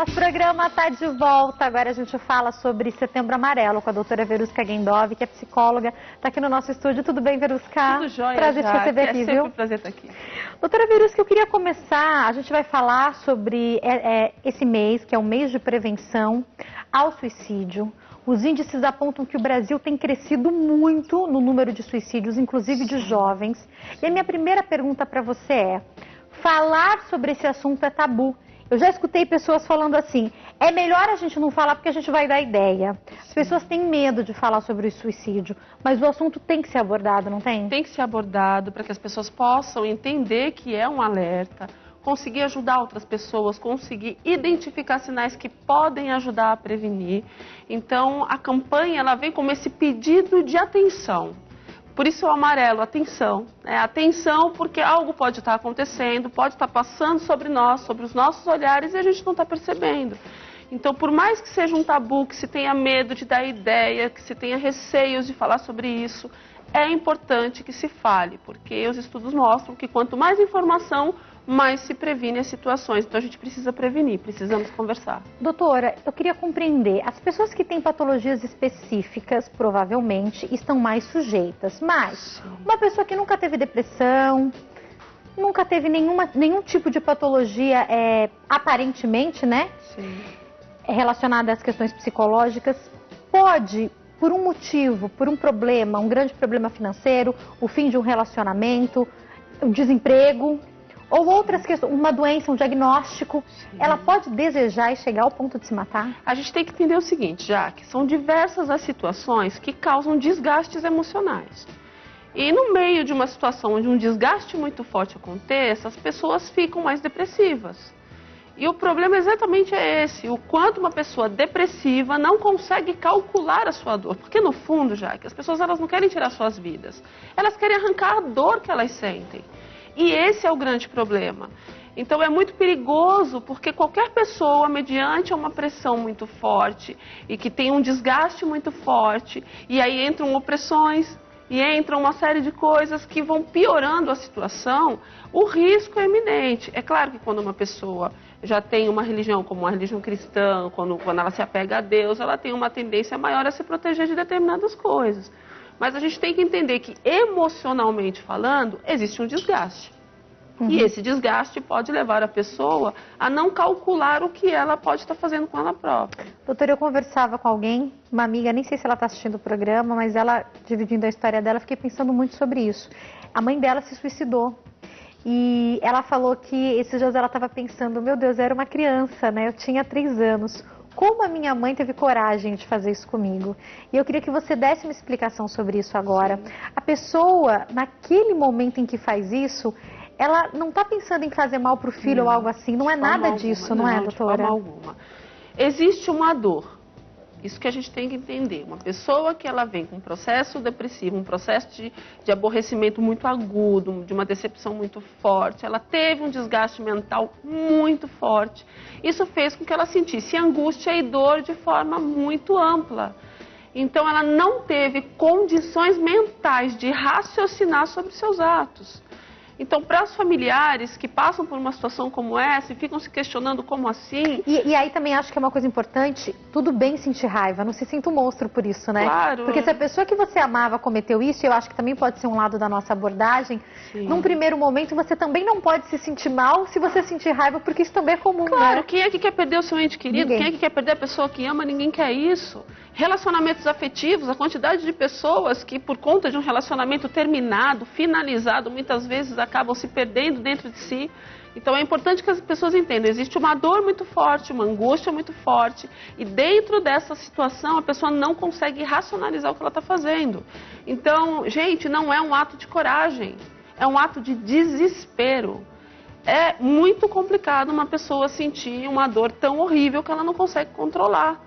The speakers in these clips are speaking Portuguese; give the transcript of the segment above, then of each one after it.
Nosso programa está de volta. Agora a gente fala sobre Setembro Amarelo com a doutora Verusca Gendov, que é psicóloga. Está aqui no nosso estúdio. Tudo bem, Verusca? Tudo jóia. Prazer te receber aqui, viu? É sempre um prazer estar aqui. Doutora Verusca, eu queria começar. A gente vai falar sobre esse mês, que é o mês de prevenção ao suicídio. Os índices apontam que o Brasil tem crescido muito no número de suicídios, inclusive de jovens. E a minha primeira pergunta para você é: falar sobre esse assunto é tabu? Eu já escutei pessoas falando assim: é melhor a gente não falar porque a gente vai dar ideia. As pessoas têm medo de falar sobre o suicídio, mas o assunto tem que ser abordado, não tem? Tem que ser abordado para que as pessoas possam entender que é um alerta, conseguir ajudar outras pessoas, conseguir identificar sinais que podem ajudar a prevenir. Então, a campanha ela vem como esse pedido de atenção. Por isso o amarelo, atenção. Atenção porque algo pode estar acontecendo, pode estar passando sobre nós, sobre os nossos olhares e a gente não está percebendo. Então, por mais que seja um tabu, que se tenha medo de dar ideia, que se tenha receios de falar sobre isso, é importante que se fale, porque os estudos mostram que quanto mais informação, mais se previne as situações. Então a gente precisa prevenir, precisamos conversar. Doutora, eu queria compreender, as pessoas que têm patologias específicas, provavelmente, estão mais sujeitas, mas uma pessoa que nunca teve depressão, nunca teve nenhum tipo de patologia, aparentemente, né? Sim. Relacionada às questões psicológicas, pode, por um motivo, por um problema, um grande problema financeiro, o fim de um relacionamento, um desemprego, ou outras questões, uma doença, um diagnóstico, ela pode desejar e chegar ao ponto de se matar? A gente tem que entender o seguinte, que são diversas as situações que causam desgastes emocionais. E no meio de uma situação onde um desgaste muito forte aconteça, as pessoas ficam mais depressivas. E o problema exatamente é esse, o quanto uma pessoa depressiva não consegue calcular a sua dor. Porque no fundo, que as pessoas elas não querem tirar suas vidas, elas querem arrancar a dor que elas sentem. E esse é o grande problema. Então é muito perigoso, porque qualquer pessoa, mediante uma pressão muito forte e que tem um desgaste muito forte, e aí entram opressões, e entram uma série de coisas que vão piorando a situação, o risco é iminente. É claro que quando uma pessoa já tem uma religião, como uma religião cristã, quando ela se apega a Deus, ela tem uma tendência maior a se proteger de determinadas coisas. Mas a gente tem que entender que, emocionalmente falando, existe um desgaste. E esse desgaste pode levar a pessoa a não calcular o que ela pode estar fazendo com ela própria. Doutora, eu conversava com alguém, uma amiga, nem sei se ela está assistindo o programa, mas ela, dividindo a história dela, fiquei pensando muito sobre isso. A mãe dela se suicidou. E ela falou que esses dias ela estava pensando: meu Deus, eu era uma criança, né? Eu tinha 3 anos. Como a minha mãe teve coragem de fazer isso comigo? E eu queria que você desse uma explicação sobre isso agora. A pessoa, naquele momento em que faz isso, ela não está pensando em fazer mal para o filho ou algo assim. Não é nada disso, não é, doutora? De forma alguma. Existe uma dor. Isso que a gente tem que entender. Uma pessoa que ela vem com um processo depressivo, um processo de aborrecimento muito agudo, de uma decepção muito forte, ela teve um desgaste mental muito forte. Isso fez com que ela sentisse angústia e dor de forma muito ampla. Então ela não teve condições mentais de raciocinar sobre seus atos. Então, para os familiares que passam por uma situação como essa e ficam se questionando como assim... E aí também acho que é uma coisa importante, tudo bem sentir raiva, não se sinta um monstro por isso, né? Claro. Porque se a pessoa que você amava cometeu isso, eu acho que também pode ser um lado da nossa abordagem, num primeiro momento você também não pode se sentir mal se você sentir raiva, porque isso também é comum, claro, né? Quem é que quer perder o seu ente querido? Ninguém. Quem é que quer perder a pessoa que ama? Ninguém quer isso. Relacionamentos afetivos, a quantidade de pessoas que por conta de um relacionamento terminado, finalizado, muitas vezes acabam se perdendo dentro de si. Então é importante que as pessoas entendam, existe uma dor muito forte, uma angústia muito forte, e dentro dessa situação a pessoa não consegue racionalizar o que ela está fazendo. Então, gente, não é um ato de coragem, é um ato de desespero. É muito complicado uma pessoa sentir uma dor tão horrível que ela não consegue controlar.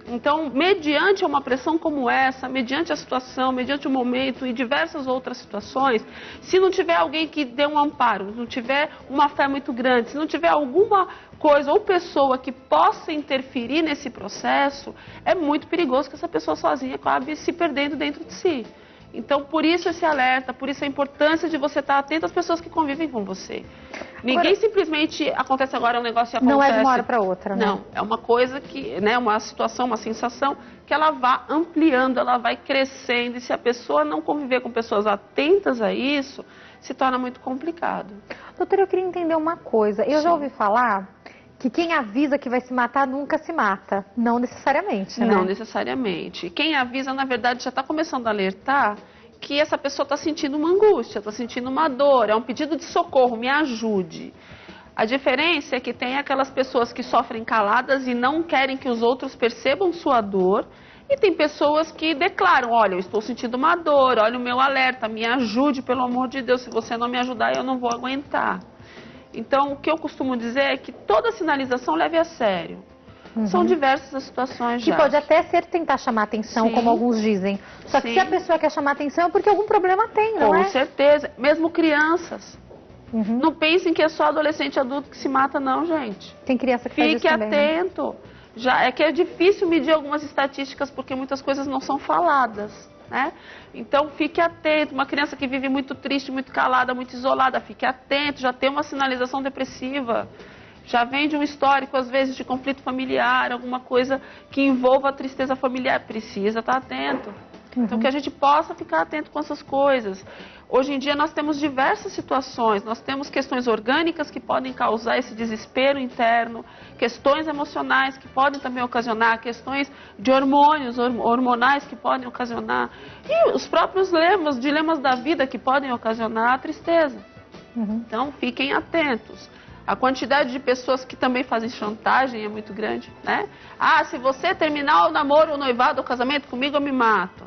Então, mediante uma pressão como essa, mediante a situação, mediante o momento e diversas outras situações, se não tiver alguém que dê um amparo, se não tiver uma fé muito grande, se não tiver alguma coisa ou pessoa que possa interferir nesse processo, é muito perigoso que essa pessoa sozinha acabe se perdendo dentro de si. Então, por isso esse alerta, por isso a importância de você estar atento às pessoas que convivem com você. Ninguém simplesmente acontece agora um negócio e acontece. Não é de uma hora para outra, né? Não, é uma coisa que, né, uma situação, uma sensação que ela vai ampliando, ela vai crescendo. E se a pessoa não conviver com pessoas atentas a isso, se torna muito complicado. Doutora, eu queria entender uma coisa. Eu já ouvi falar que quem avisa que vai se matar nunca se mata. Não necessariamente, né? Não necessariamente. Quem avisa, na verdade, já está começando a alertar que essa pessoa está sentindo uma angústia, está sentindo uma dor, é um pedido de socorro, me ajude. A diferença é que tem aquelas pessoas que sofrem caladas e não querem que os outros percebam sua dor, e tem pessoas que declaram, olha, eu estou sentindo uma dor, olha o meu alerta, me ajude, pelo amor de Deus, se você não me ajudar, eu não vou aguentar. Então, o que eu costumo dizer é que toda sinalização leve a sério. São diversas as situações que pode até ser tentar chamar atenção, como alguns dizem. Só que se a pessoa quer chamar atenção é porque algum problema tem, não é? Com certeza. Mesmo crianças. Não pensem que é só adolescente e adulto que se mata, não, gente. Tem criança que faz isso também, Fique atento. Já é que é difícil medir algumas estatísticas porque muitas coisas não são faladas, né? Então, fique atento. Uma criança que vive muito triste, muito calada, muito isolada, fique atento. Já tem uma sinalização depressiva. Já vem de um histórico, às vezes, de conflito familiar, alguma coisa que envolva a tristeza familiar. Precisa estar atento. Então, que a gente possa ficar atento com essas coisas. Hoje em dia, nós temos diversas situações. Nós temos questões orgânicas que podem causar esse desespero interno, questões emocionais que podem também ocasionar, questões de hormônios, hormonais que podem ocasionar, e os próprios dilemas da vida que podem ocasionar a tristeza. Então, fiquem atentos. A quantidade de pessoas que também fazem chantagem é muito grande, né? Ah, se você terminar o namoro, o noivado, o casamento comigo, eu me mato.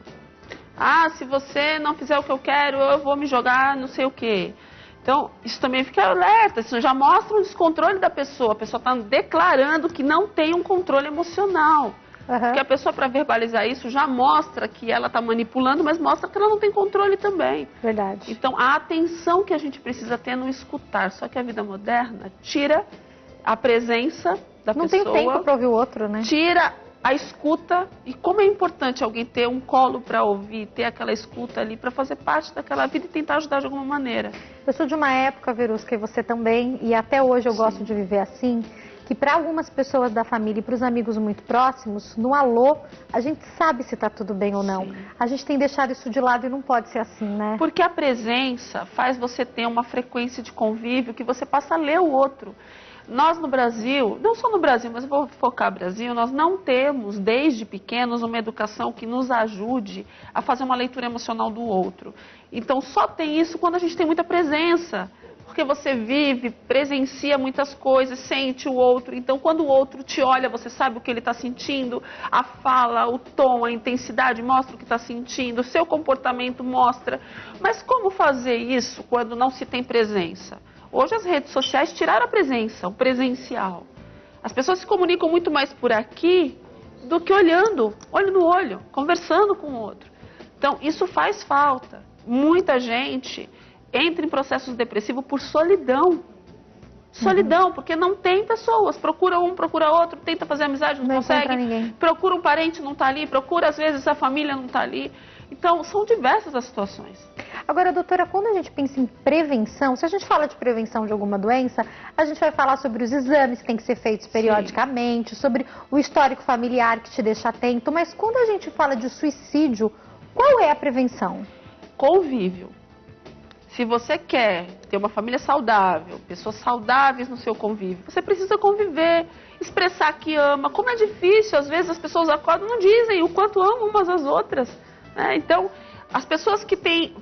Ah, se você não fizer o que eu quero, eu vou me jogar não sei o quê. Então, isso também fica alerta, isso já mostra um descontrole da pessoa. A pessoa está declarando que não tem um controle emocional. Porque a pessoa, para verbalizar isso, já mostra que ela está manipulando, mas mostra que ela não tem controle também. Verdade. Então, a atenção que a gente precisa ter no escutar. Só que a vida moderna tira a presença da pessoa. Não tem tempo para ouvir o outro, né? Tira a escuta. E como é importante alguém ter um colo para ouvir, ter aquela escuta ali, para fazer parte daquela vida e tentar ajudar de alguma maneira. Eu sou de uma época, Verusca, e você também, e até hoje eu gosto de viver assim, que para algumas pessoas da família e para os amigos muito próximos, no alô, a gente sabe se está tudo bem ou não. A gente tem deixado isso de lado e não pode ser assim, né? Porque a presença faz você ter uma frequência de convívio que você passa a ler o outro. Nós no Brasil, não só no Brasil, mas eu vou focar no Brasil, nós não temos desde pequenos uma educação que nos ajude a fazer uma leitura emocional do outro. Então só tem isso quando a gente tem muita presença. Porque você vive, presencia muitas coisas, sente o outro. Então, quando o outro te olha, você sabe o que ele está sentindo. A fala, o tom, a intensidade mostra o que está sentindo. O seu comportamento mostra. Mas como fazer isso quando não se tem presença? Hoje as redes sociais tiraram a presença, o presencial. As pessoas se comunicam muito mais por aqui do que olhando, olho no olho, conversando com o outro. Então, isso faz falta. Muita gente entra em processos depressivos por solidão. Solidão, porque não tem pessoas. Procura um, procura outro, tenta fazer amizade, não consegue. Procura um parente, não está ali. Procura, às vezes, a família não está ali. Então, são diversas as situações. Agora, doutora, quando a gente pensa em prevenção, se a gente fala de prevenção de alguma doença, a gente vai falar sobre os exames que têm que ser feitos periodicamente, sobre o histórico familiar que te deixa atento. Mas quando a gente fala de suicídio, qual é a prevenção? Convívio. Se você quer ter uma família saudável, pessoas saudáveis no seu convívio, você precisa conviver, expressar que ama. Como é difícil, às vezes as pessoas acordam e não dizem o quanto amam umas às outras, né? Então, as pessoas que têm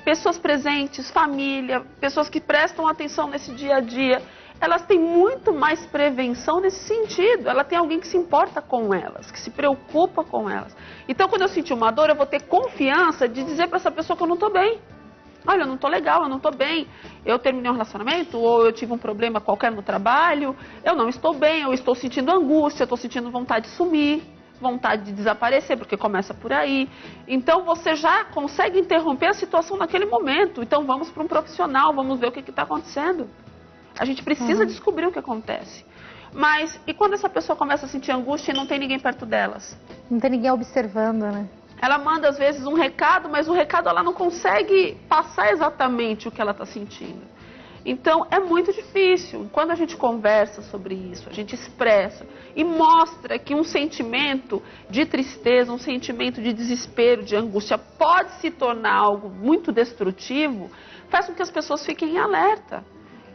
pessoas presentes, família, pessoas que prestam atenção nesse dia a dia, elas têm muito mais prevenção nesse sentido. Ela tem alguém que se importa com elas, que se preocupa com elas. Então, quando eu sentir uma dor, eu vou ter confiança de dizer para essa pessoa que eu não estou bem. Olha, eu não estou legal, eu não estou bem, eu terminei um relacionamento ou eu tive um problema qualquer no trabalho, eu não estou bem, eu estou sentindo angústia, eu estou sentindo vontade de sumir, vontade de desaparecer, porque começa por aí. Então você já consegue interromper a situação naquele momento. Então vamos para um profissional, vamos ver o que está acontecendo. A gente precisa descobrir o que acontece. Mas, e quando essa pessoa começa a sentir angústia e não tem ninguém perto delas? Não tem ninguém observando, né? Ela manda, às vezes, um recado, mas o recado ela não consegue passar exatamente o que ela está sentindo. Então, é muito difícil. Quando a gente conversa sobre isso, a gente expressa e mostra que um sentimento de tristeza, um sentimento de desespero, de angústia, pode se tornar algo muito destrutivo, faz com que as pessoas fiquem em alerta.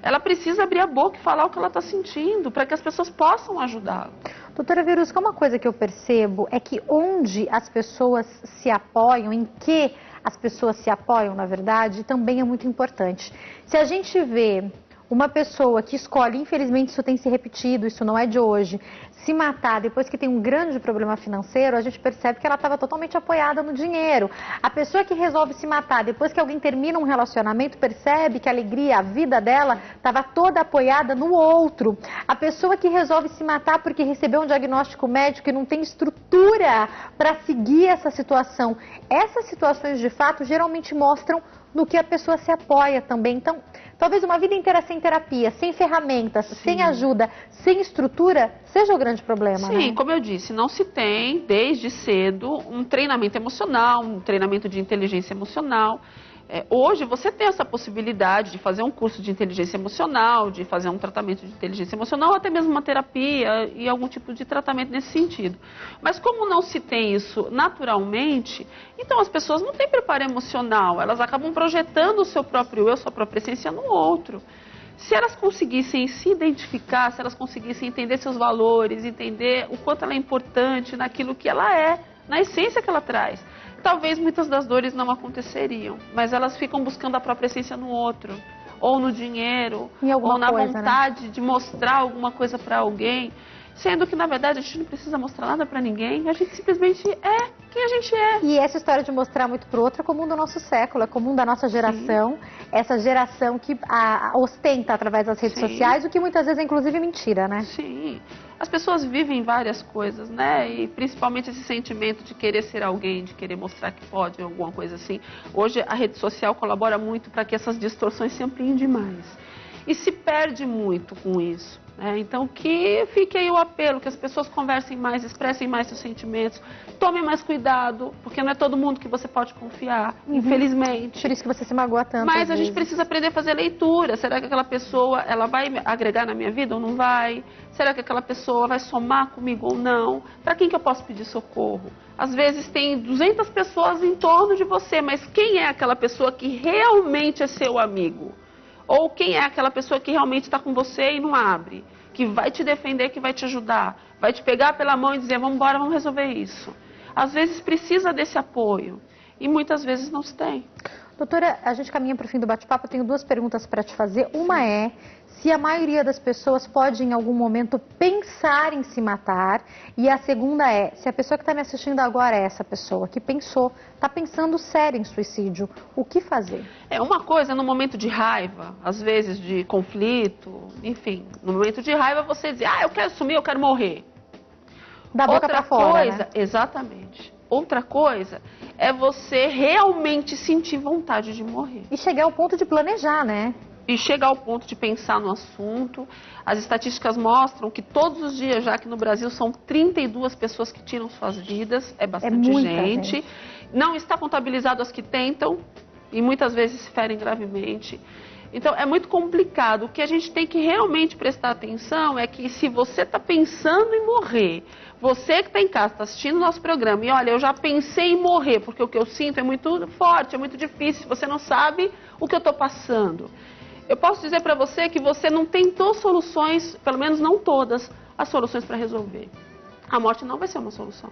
Ela precisa abrir a boca e falar o que ela está sentindo, para que as pessoas possam ajudá-la. Doutora Verusca, uma coisa que eu percebo é que onde as pessoas se apoiam, em que as pessoas se apoiam, na verdade, também é muito importante. Se a gente vê uma pessoa que escolhe, infelizmente isso tem se repetido, isso não é de hoje, se matar depois que tem um grande problema financeiro, a gente percebe que ela estava totalmente apoiada no dinheiro. A pessoa que resolve se matar depois que alguém termina um relacionamento, percebe que a alegria, a vida dela estava toda apoiada no outro. A pessoa que resolve se matar porque recebeu um diagnóstico médico e não tem estrutura para seguir essa situação. Essas situações, de fato, geralmente mostram no que a pessoa se apoia também. Então, talvez uma vida inteira sem terapia, sem ferramentas, sem ajuda, sem estrutura, seja o grande problema, Sim, né? como eu disse, não se tem, desde cedo, um treinamento emocional, um treinamento de inteligência emocional. Hoje você tem essa possibilidade de fazer um curso de inteligência emocional, de fazer um tratamento de inteligência emocional, ou até mesmo uma terapia e algum tipo de tratamento nesse sentido. Mas como não se tem isso naturalmente, então as pessoas não têm preparo emocional, elas acabam projetando o seu próprio eu, sua própria essência no outro. Se elas conseguissem se identificar, se elas conseguissem entender seus valores, entender o quanto ela é importante naquilo que ela é, na essência que ela traz, talvez muitas das dores não aconteceriam, mas elas ficam buscando a própria essência no outro, ou no dinheiro, ou na vontade de mostrar alguma coisa para alguém, sendo que na verdade a gente não precisa mostrar nada para ninguém, a gente simplesmente é quem a gente é. E essa história de mostrar muito pro outro é comum do nosso século, é comum da nossa geração, essa geração que ostenta através das redes sociais, o que muitas vezes é inclusive mentira, né? Sim. As pessoas vivem várias coisas, né? E principalmente esse sentimento de querer ser alguém, de querer mostrar que pode, alguma coisa assim. Hoje a rede social colabora muito para que essas distorções se ampliem demais. E se perde muito com isso, né? Então que fique aí o apelo, que as pessoas conversem mais, expressem mais seus sentimentos, tomem mais cuidado, porque não é todo mundo que você pode confiar, infelizmente. Por isso que você se magoa tanto. Mas a gente precisa aprender a fazer leitura. Será que aquela pessoa, ela vai agregar na minha vida ou não vai? Será que aquela pessoa vai somar comigo ou não? Para quem que eu posso pedir socorro? Às vezes tem 200 pessoas em torno de você, mas quem é aquela pessoa que realmente é seu amigo? Ou quem é aquela pessoa que realmente está com você e não abre? Que vai te defender, que vai te ajudar? Vai te pegar pela mão e dizer, vamos embora, vamos resolver isso. Às vezes precisa desse apoio e muitas vezes não se tem. Doutora, a gente caminha para o fim do bate-papo, eu tenho duas perguntas para te fazer. Uma é se a maioria das pessoas pode em algum momento pensar em se matar, e a segunda é se a pessoa que está me assistindo agora é essa pessoa que pensou, está pensando sério em suicídio, o que fazer? Uma coisa no momento de raiva, às vezes de conflito, enfim, no momento de raiva você diz, eu quero sumir, eu quero morrer. Da boca para fora, né? Exatamente. Outra coisa é você realmente sentir vontade de morrer. E chegar ao ponto de planejar, né? E chegar ao ponto de pensar no assunto. As estatísticas mostram que todos os dias, já que no Brasil são 32 pessoas que tiram suas vidas, é bastante gente. Não está contabilizado as que tentam e muitas vezes se ferem gravemente. Então é muito complicado. O que a gente tem que realmente prestar atenção é que se você está pensando em morrer, você que está em casa, está assistindo o nosso programa e olha, eu já pensei em morrer, porque o que eu sinto é muito forte, é muito difícil, você não sabe o que eu estou passando. Eu posso dizer para você que você não tentou soluções, pelo menos não todas, as soluções para resolver. A morte não vai ser uma solução.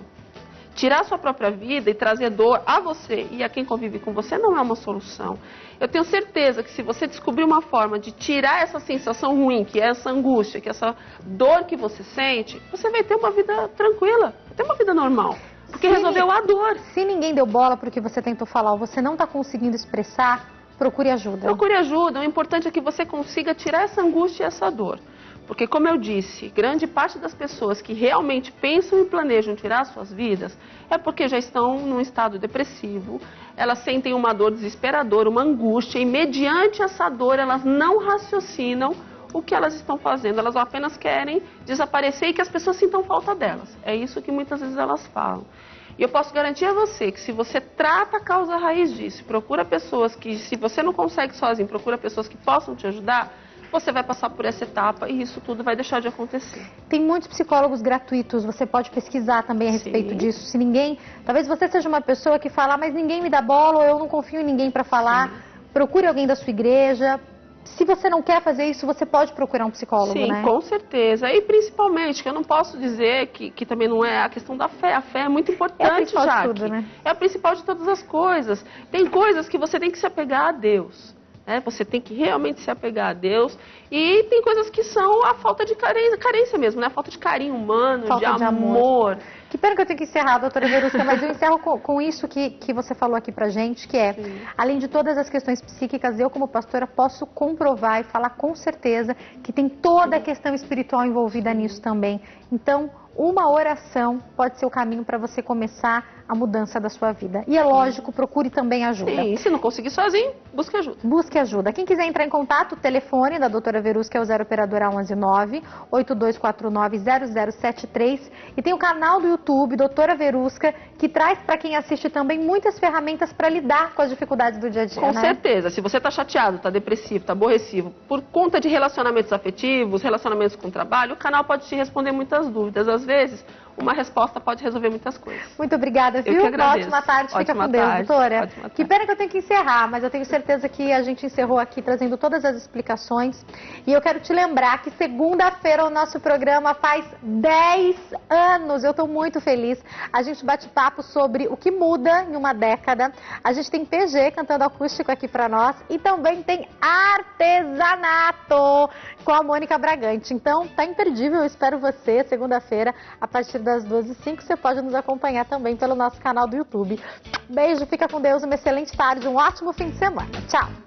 Tirar a sua própria vida e trazer dor a você e a quem convive com você não é uma solução. Eu tenho certeza que se você descobrir uma forma de tirar essa sensação ruim, que é essa angústia, que é essa dor que você sente, você vai ter uma vida tranquila, vai ter uma vida normal. Porque resolveu a dor. Se ninguém deu bola para o que você tentou falar ou você não está conseguindo expressar, procure ajuda. Procure ajuda. O importante é que você consiga tirar essa angústia e essa dor. Porque, como eu disse, grande parte das pessoas que realmente pensam e planejam tirar suas vidas é porque já estão num estado depressivo, elas sentem uma dor desesperadora, uma angústia, e mediante essa dor elas não raciocinam o que elas estão fazendo, elas apenas querem desaparecer e que as pessoas sintam falta delas. É isso que muitas vezes elas falam. E eu posso garantir a você que se você trata a causa raiz disso, procura pessoas que, se você não consegue sozinho, procura pessoas que possam te ajudar, você vai passar por essa etapa e isso tudo vai deixar de acontecer. Tem muitos psicólogos gratuitos, você pode pesquisar também a respeito Sim. disso. Se ninguém, talvez você seja uma pessoa que fala, mas ninguém me dá bola, ou eu não confio em ninguém para falar. Sim. Procure alguém da sua igreja. Se você não quer fazer isso, você pode procurar um psicólogo, Sim, né? com certeza. E principalmente, que eu não posso dizer que também não é a questão da fé. A fé é muito importante, principal de Jaque. tudo, né? É a principal de todas as coisas. Tem coisas que você tem que se apegar a Deus. Você tem que realmente se apegar a Deus. E tem coisas que são a falta de carência mesmo, né? A falta de carinho humano, Falta de de amor. Que pena que eu tenho que encerrar, doutora Verusca, mas eu encerro com isso que você falou aqui pra gente, que é, Sim. além de todas as questões psíquicas, eu como pastora posso comprovar e falar com certeza que tem toda a questão espiritual envolvida nisso também. Então, uma oração pode ser o caminho para você começar a mudança da sua vida. E é lógico, procure também ajuda. Sim, se não conseguir sozinho, busque ajuda. Busque ajuda. Quem quiser entrar em contato, o telefone da doutora Verusca é o 0 operadora 119 8249 0073 e tem o canal do YouTube, doutora Verusca, que traz para quem assiste também muitas ferramentas para lidar com as dificuldades do dia a dia, Com né? certeza. Se você está chateado, está depressivo, está aborrecivo, por conta de relacionamentos afetivos, relacionamentos com o trabalho, o canal pode te responder muitas dúvidas. Às vezes, uma resposta pode resolver muitas coisas. Muito obrigada, viu? Eu que agradeço. Uma ótima tarde, fica Ótima com Deus, tarde. doutora. Ótima tarde. Que pena que eu tenho que encerrar, mas eu tenho certeza que a gente encerrou aqui trazendo todas as explicações. E eu quero te lembrar que segunda-feira o nosso programa faz 10 anos. Eu estou muito feliz. A gente bate papo sobre o que muda em uma década. A gente tem PG cantando acústico aqui para nós e também tem artesanato com a Mônica Bragante. Então, tá imperdível. Eu espero você segunda-feira a partir das 12h05. Você pode nos acompanhar também pelo nosso canal do YouTube. Beijo, fica com Deus, uma excelente tarde, um ótimo fim de semana. Tchau!